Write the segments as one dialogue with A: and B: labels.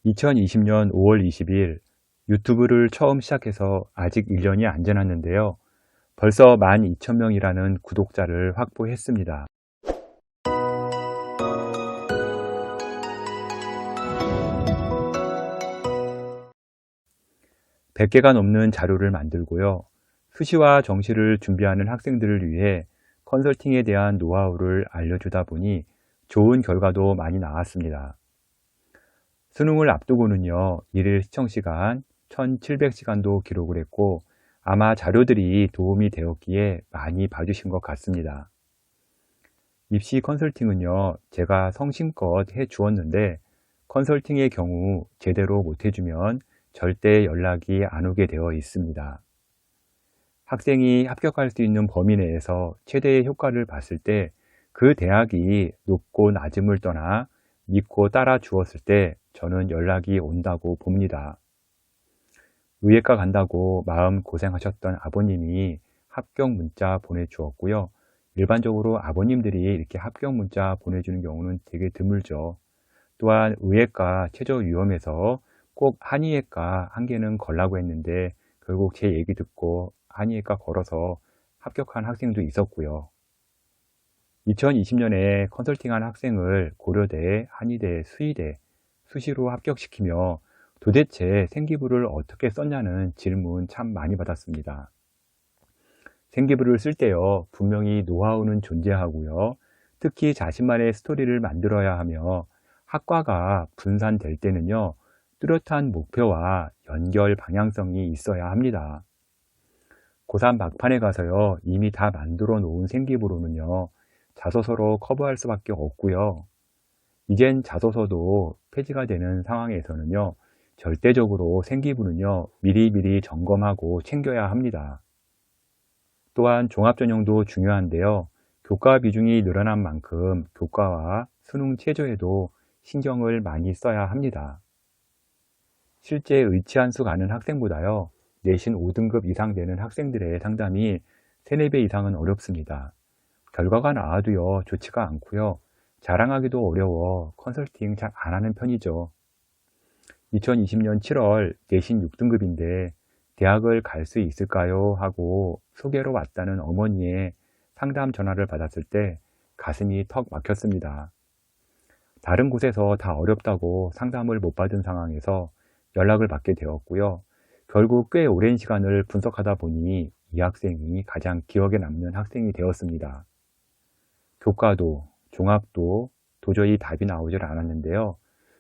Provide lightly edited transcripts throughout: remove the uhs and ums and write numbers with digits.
A: 2020년 5월 20일 유튜브를 처음 시작해서 아직 1년이 안 지났는데요. 벌써 12,000명이라는 구독자를 확보했습니다. 100개가 넘는 자료를 만들고요. 수시와 정시를 준비하는 학생들을 위해 컨설팅에 대한 노하우를 알려주다 보니 좋은 결과도 많이 나왔습니다. 수능을 앞두고는요, 일일 시청시간 1700시간도 기록을 했고 아마 자료들이 도움이 되었기에 많이 봐주신 것 같습니다. 입시 컨설팅은요, 제가 성심껏 해 주었는데 컨설팅의 경우 제대로 못 해주면 절대 연락이 안 오게 되어 있습니다. 학생이 합격할 수 있는 범위 내에서 최대의 효과를 봤을 때 그 대학이 높고 낮음을 떠나 믿고 따라 주었을 때 저는 연락이 온다고 봅니다. 의예과 간다고 마음 고생하셨던 아버님이 합격 문자 보내주었고요. 일반적으로 아버님들이 이렇게 합격 문자 보내주는 경우는 되게 드물죠. 또한 의예과 최저 위험해서 꼭 한의예과 한 개는 걸라고 했는데 결국 제 얘기 듣고 한의예과 걸어서 합격한 학생도 있었고요. 2020년에 컨설팅한 학생을 고려대, 한의대, 수의대, 수시로 합격시키며 도대체 생기부를 어떻게 썼냐는 질문 참 많이 받았습니다. 생기부를 쓸 때요, 분명히 노하우는 존재하고요. 특히 자신만의 스토리를 만들어야 하며 학과가 분산될 때는요, 뚜렷한 목표와 연결 방향성이 있어야 합니다. 고3 막판에 가서요, 이미 다 만들어 놓은 생기부로는요, 자소서로 커버할 수밖에 없고요. 이젠 자소서도 폐지가 되는 상황에서는요, 절대적으로 생기부는요, 미리미리 점검하고 챙겨야 합니다. 또한 종합전형도 중요한데요. 교과 비중이 늘어난 만큼 교과와 수능 체조에도 신경을 많이 써야 합니다. 실제 의치한수 가는 학생보다요, 내신 5등급 이상 되는 학생들의 상담이 3, 4배 이상은 어렵습니다. 결과가 나와도요, 좋지가 않고요. 자랑하기도 어려워 컨설팅 잘 안 하는 편이죠. 2020년 7월 내신 6등급인데 대학을 갈 수 있을까요? 하고 소개로 왔다는 어머니의 상담 전화를 받았을 때 가슴이 턱 막혔습니다. 다른 곳에서 다 어렵다고 상담을 못 받은 상황에서 연락을 받게 되었고요. 결국 꽤 오랜 시간을 분석하다 보니 이 학생이 가장 기억에 남는 학생이 되었습니다. 교과도 종합도 도저히 답이 나오질 않았는데요.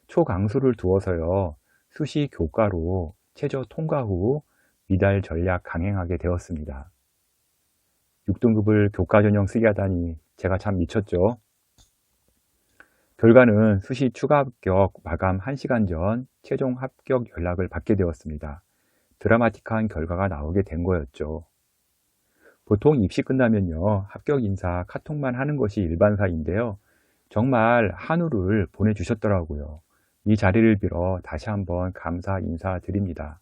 A: 초강수를 두어서요, 수시 교과로 최저 통과 후 미달 전략 강행하게 되었습니다. 6등급을 교과 전형 쓰게 하다니 제가 참 미쳤죠. 결과는 수시 추가 합격 마감 1시간 전 최종 합격 연락을 받게 되었습니다. 드라마틱한 결과가 나오게 된 거였죠. 보통 입시 끝나면요, 합격 인사 카톡만 하는 것이 일반사인데요. 정말 한우를 보내주셨더라고요. 이 자리를 빌어 다시 한번 감사 인사드립니다.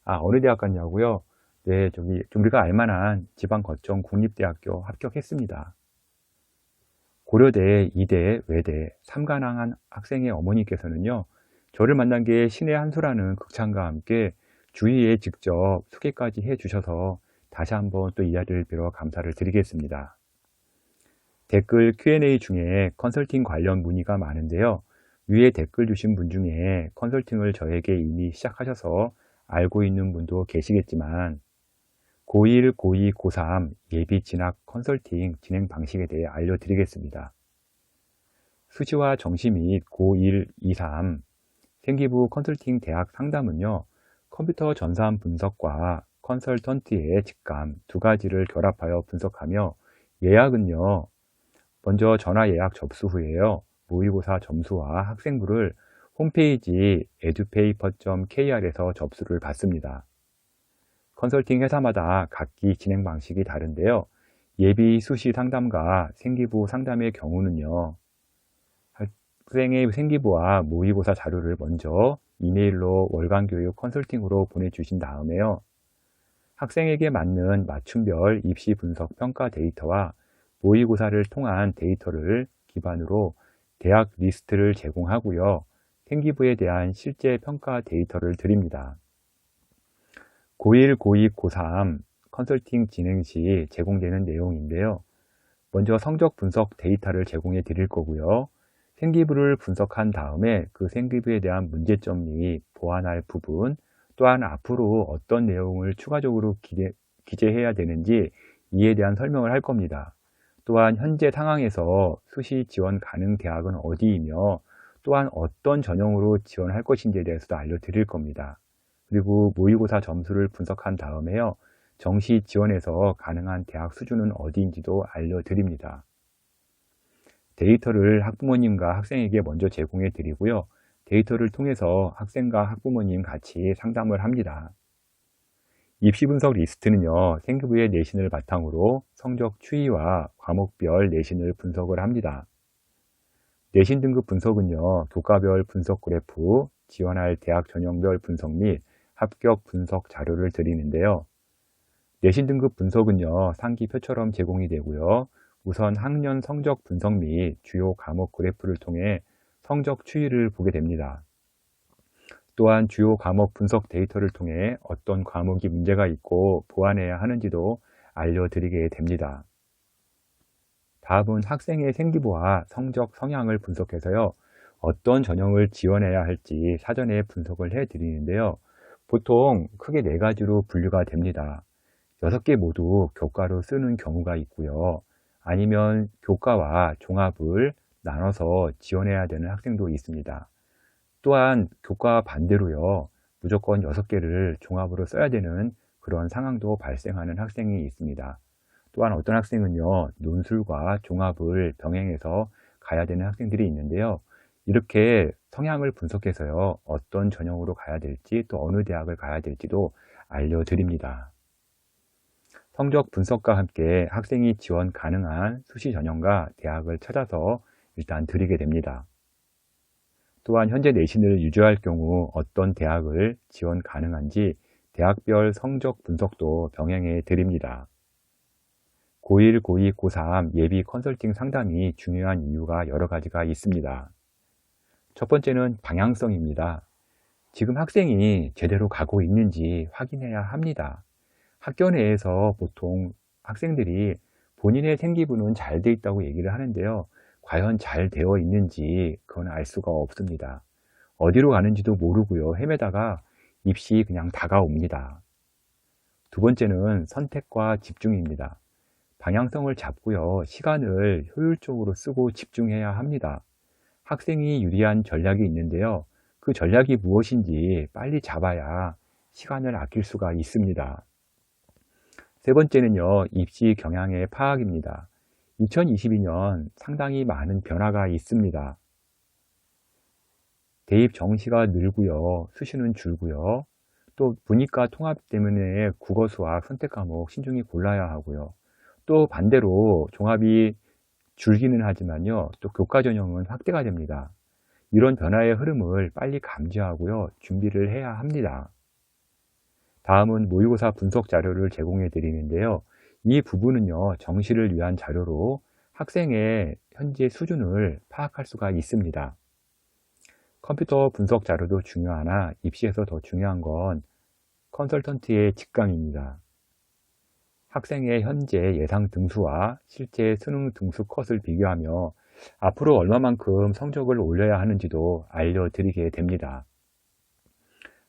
A: 어느 대학 갔냐고요? 네, 우리가 알만한 지방 거점 국립대학교 합격했습니다. 고려대, 이대, 외대, 삼관왕한 학생의 어머니께서는요, 저를 만난 게 신의 한 수라는 극찬과 함께 주위에 직접 소개까지 해주셔서 다시 한번 또 이 자리를 빌어 감사를 드리겠습니다. 댓글 Q&A 중에 컨설팅 관련 문의가 많은데요. 위에 댓글 주신 분 중에 컨설팅을 저에게 이미 시작하셔서 알고 있는 분도 계시겠지만 고1, 고2, 고3 예비 진학 컨설팅 진행 방식에 대해 알려드리겠습니다. 수시와 정시 및 고1, 2, 3 생기부 컨설팅 대학 상담은요, 컴퓨터 전산 분석과 컨설턴트의 직감 두 가지를 결합하여 분석하며 예약은요, 먼저 전화 예약 접수 후에요, 모의고사 점수와 학생부를 홈페이지 edupaper.kr에서 접수를 받습니다. 컨설팅 회사마다 각기 진행 방식이 다른데요. 예비 수시 상담과 생기부 상담의 경우는요, 학생의 생기부와 모의고사 자료를 먼저 이메일로 월간교육 컨설팅으로 보내주신 다음에요, 학생에게 맞는 맞춤별 입시 분석 평가 데이터와 모의고사를 통한 데이터를 기반으로 대학 리스트를 제공하고요. 생기부에 대한 실제 평가 데이터를 드립니다. 고1, 고2, 고3 컨설팅 진행 시 제공되는 내용인데요. 먼저 성적 분석 데이터를 제공해 드릴 거고요. 생기부를 분석한 다음에 그 생기부에 대한 문제점 및 보완할 부분, 또한 앞으로 어떤 내용을 추가적으로 기재해야 되는지 이에 대한 설명을 할 겁니다. 또한 현재 상황에서 수시 지원 가능 대학은 어디이며 또한 어떤 전형으로 지원할 것인지에 대해서도 알려드릴 겁니다. 그리고 모의고사 점수를 분석한 다음에요. 정시 지원에서 가능한 대학 수준은 어디인지도 알려드립니다. 데이터를 학부모님과 학생에게 먼저 제공해 드리고요. 데이터를 통해서 학생과 학부모님 같이 상담을 합니다. 입시 분석 리스트는요, 생기부의 내신을 바탕으로 성적 추이와 과목별 내신을 분석을 합니다. 내신 등급 분석은요, 교과별 분석 그래프, 지원할 대학 전형별 분석 및 합격 분석 자료를 드리는데요. 내신 등급 분석은요, 상기표처럼 제공이 되고요. 우선 학년 성적 분석 및 주요 과목 그래프를 통해 성적 추이를 보게 됩니다. 또한 주요 과목 분석 데이터를 통해 어떤 과목이 문제가 있고 보완해야 하는지도 알려드리게 됩니다. 다음은 학생의 생기부와 성적 성향을 분석해서요. 어떤 전형을 지원해야 할지 사전에 분석을 해 드리는데요. 보통 크게 4가지로 분류가 됩니다. 6개 모두 교과로 쓰는 경우가 있고요. 아니면 교과와 종합을 나눠서 지원해야 되는 학생도 있습니다. 또한 교과와 반대로요. 무조건 6개를 종합으로 써야 되는 그런 상황도 발생하는 학생이 있습니다. 또한 어떤 학생은요. 논술과 종합을 병행해서 가야 되는 학생들이 있는데요. 이렇게 성향을 분석해서요. 어떤 전형으로 가야 될지 또 어느 대학을 가야 될지도 알려드립니다. 성적 분석과 함께 학생이 지원 가능한 수시 전형과 대학을 찾아서 일단 드리게 됩니다. 또한 현재 내신을 유지할 경우 어떤 대학을 지원 가능한지 대학별 성적 분석도 병행해 드립니다. 고1, 고2, 고3 예비 컨설팅 상담이 중요한 이유가 여러 가지가 있습니다. 첫 번째는 방향성입니다. 지금 학생이 제대로 가고 있는지 확인해야 합니다. 학교 내에서 보통 학생들이 본인의 생기부는 잘 돼 있다고 얘기를 하는데요. 과연 잘 되어 있는지 그건 알 수가 없습니다. 어디로 가는지도 모르고요. 헤매다가 입시 그냥 다가옵니다. 두 번째는 선택과 집중입니다. 방향성을 잡고요. 시간을 효율적으로 쓰고 집중해야 합니다. 학생이 유리한 전략이 있는데요. 그 전략이 무엇인지 빨리 잡아야 시간을 아낄 수가 있습니다. 세 번째는요, 입시 경향의 파악입니다. 2022년 상당히 많은 변화가 있습니다. 대입 정시가 늘고요, 수시는 줄고요, 또 분위과 통합 때문에 국어, 수학 선택 과목 신중히 골라야 하고요. 또 반대로 종합이 줄기는 하지만요, 또 교과 전형은 확대가 됩니다. 이런 변화의 흐름을 빨리 감지하고요, 준비를 해야 합니다. 다음은 모의고사 분석 자료를 제공해 드리는데요. 이 부분은요, 정시를 위한 자료로 학생의 현재 수준을 파악할 수가 있습니다. 컴퓨터 분석 자료도 중요하나 입시에서 더 중요한 건 컨설턴트의 직감입니다. 학생의 현재 예상 등수와 실제 수능 등수 컷을 비교하며 앞으로 얼마만큼 성적을 올려야 하는지도 알려드리게 됩니다.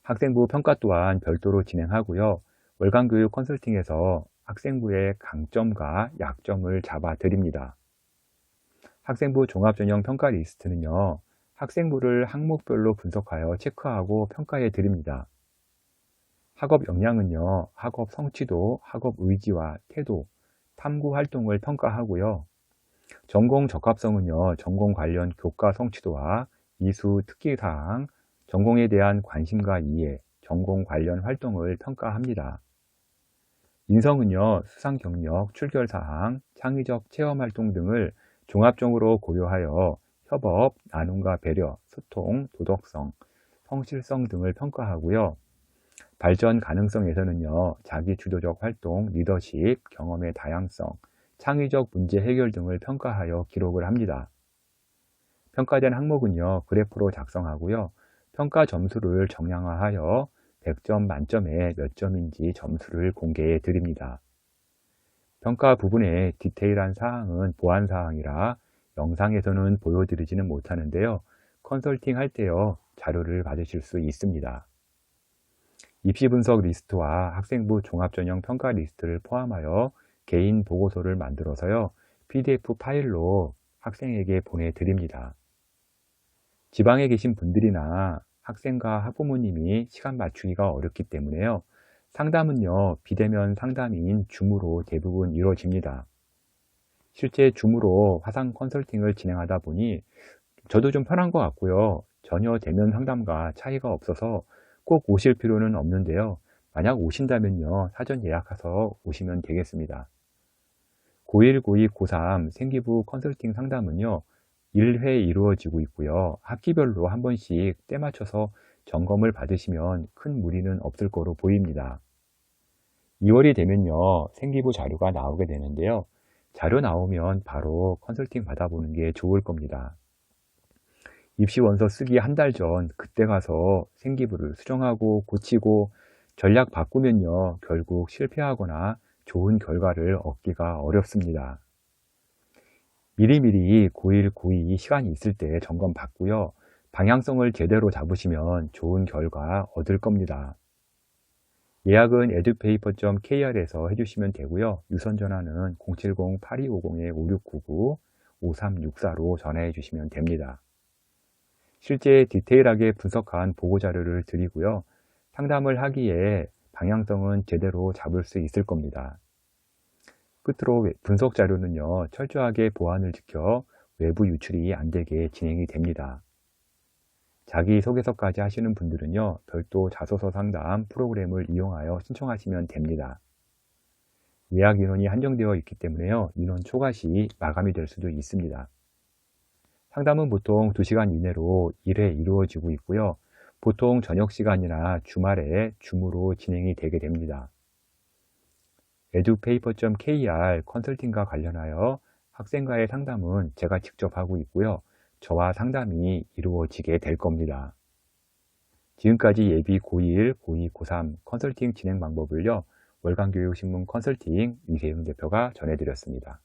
A: 학생부 평가 또한 별도로 진행하고요. 월간교육 컨설팅에서 학생부의 강점과 약점을 잡아 드립니다. 학생부 종합전형 평가 리스트는요. 학생부를 항목별로 분석하여 체크하고 평가해 드립니다. 학업 역량은요. 학업 성취도, 학업 의지와 태도, 탐구 활동을 평가하고요. 전공 적합성은요. 전공 관련 교과 성취도와 이수 특기사항, 전공에 대한 관심과 이해, 전공 관련 활동을 평가합니다. 인성은요, 수상 경력, 출결 사항, 창의적 체험 활동 등을 종합적으로 고려하여 협업, 나눔과 배려, 소통, 도덕성, 성실성 등을 평가하고요. 발전 가능성에서는요, 자기 주도적 활동, 리더십, 경험의 다양성, 창의적 문제 해결 등을 평가하여 기록을 합니다. 평가된 항목은요, 그래프로 작성하고요. 평가 점수를 정량화하여 100점 만점에 몇 점인지 점수를 공개해 드립니다. 평가 부분의 디테일한 사항은 보안 사항이라 영상에서는 보여드리지는 못하는데요. 컨설팅 할 때요, 자료를 받으실 수 있습니다. 입시 분석 리스트와 학생부 종합전형 평가 리스트를 포함하여 개인 보고서를 만들어서요, PDF 파일로 학생에게 보내드립니다. 지방에 계신 분들이나 학생과 학부모님이 시간 맞추기가 어렵기 때문에요. 상담은요, 비대면 상담인 줌으로 대부분 이루어집니다. 실제 줌으로 화상 컨설팅을 진행하다 보니 저도 좀 편한 것 같고요. 전혀 대면 상담과 차이가 없어서 꼭 오실 필요는 없는데요. 만약 오신다면요, 사전 예약해서 오시면 되겠습니다. 고1, 고2, 고3 생기부 컨설팅 상담은요, 1회 이루어지고 있고요. 학기별로 한 번씩 때 맞춰서 점검을 받으시면 큰 무리는 없을 거로 보입니다. 2월이 되면요, 생기부 자료가 나오게 되는데요. 자료 나오면 바로 컨설팅 받아보는 게 좋을 겁니다. 입시 원서 쓰기 한 달 전 그때 가서 생기부를 수정하고 고치고 전략 바꾸면요, 결국 실패하거나 좋은 결과를 얻기가 어렵습니다. 미리미리 고1, 고2 시간이 있을 때 점검 받고요. 방향성을 제대로 잡으시면 좋은 결과 얻을 겁니다. 예약은 edupaper.kr에서 해주시면 되고요. 유선 전화는 070-8250-5699, 5364로 전화해 주시면 됩니다. 실제 디테일하게 분석한 보고자료를 드리고요. 상담을 하기에 방향성은 제대로 잡을 수 있을 겁니다. 끝으로 분석 자료는요, 철저하게 보안을 지켜 외부 유출이 안 되게 진행이 됩니다. 자기소개서까지 하시는 분들은요, 별도 자소서 상담 프로그램을 이용하여 신청하시면 됩니다. 예약 인원이 한정되어 있기 때문에요, 인원 초과 시 마감이 될 수도 있습니다. 상담은 보통 2시간 이내로 1회 이루어지고 있고요. 보통 저녁 시간이나 주말에 줌으로 진행이 되게 됩니다. edupaper.kr 컨설팅과 관련하여 학생과의 상담은 제가 직접 하고 있고요. 저와 상담이 이루어지게 될 겁니다. 지금까지 예비 고1, 고2, 고3 컨설팅 진행 방법을요, 월간교육신문 컨설팅 이세용 대표가 전해드렸습니다.